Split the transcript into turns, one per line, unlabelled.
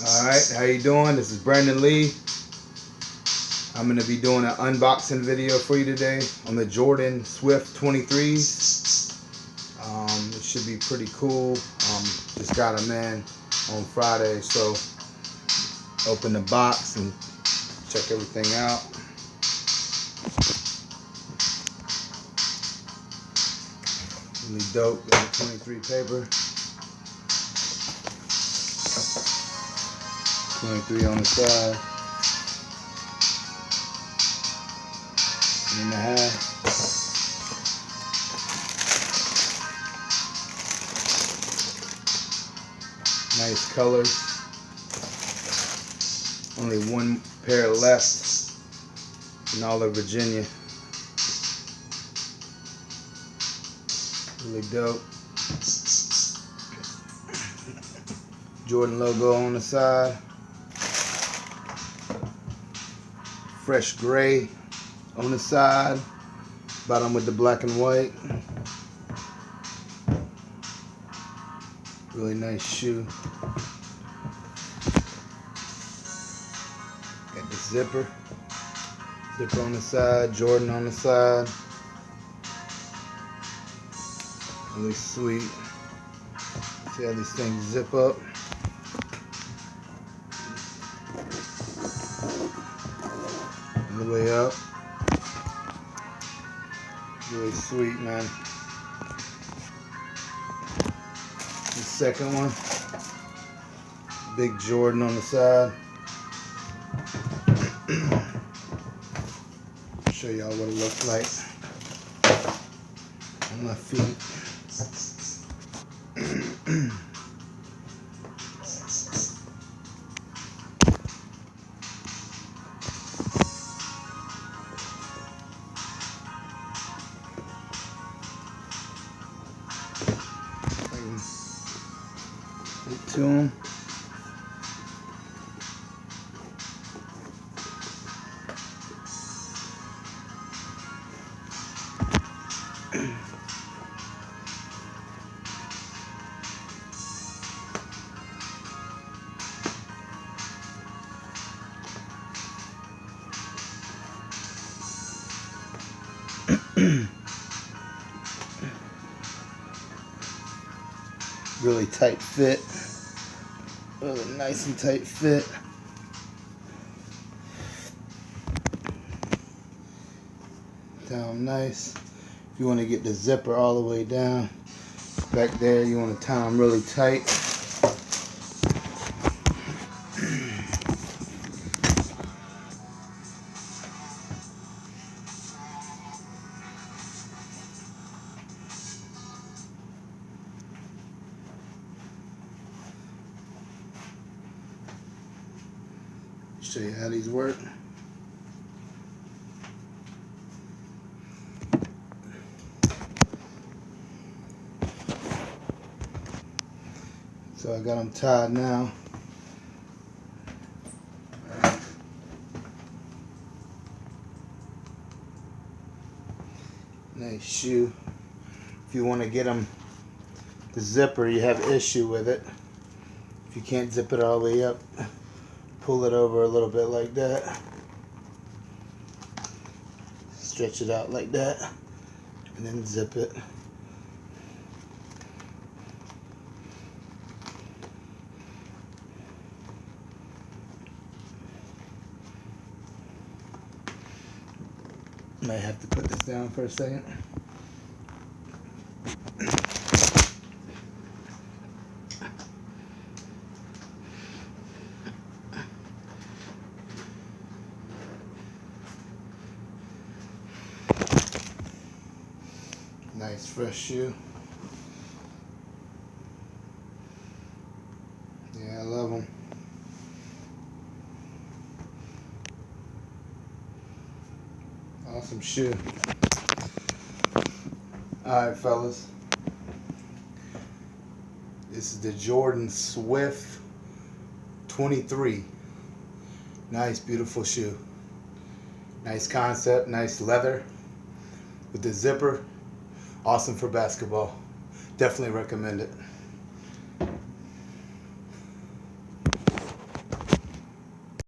Alright, how you doing? This is Brandon Lee. I'm going to be doing an unboxing video for you today on the Jordan Swift 23s. It should be pretty cool. Just got them in on Friday, so open the box and check everything out. Really dope, got 23 paper. 23 on the side. 1.5. Nice colors. Only one pair left in all of Virginia. Really dope. Jordan logo on the side. Fresh gray on the side. Bottom with the black and white. Really nice shoe. Got the zipper. Zipper on the side, Jordan on the side. Really sweet. See how these things zip up. All the way up. Really sweet, man. The second one, big Jordan on the side. Show y'all what it looks like on my feet. Get to them. Really tight fit. Really nice and tight fit. Down nice. If you want to get the zipper all the way down, back there you want to tie them really tight. Show you how these work. So I got them tied now. Nice shoe. If you want to get them the zipper, you have issue with it. If you can't zip it all the way up, pull it over a little bit like that. Stretch it out like that. And then zip it. Might have to put this down for a second. Nice fresh shoe. Yeah, I love them. Awesome shoe. Alright, fellas. This is the Jordan Swift 23. Nice, beautiful shoe. Nice concept, nice leather with the zipper. Awesome for basketball. Definitely recommend it.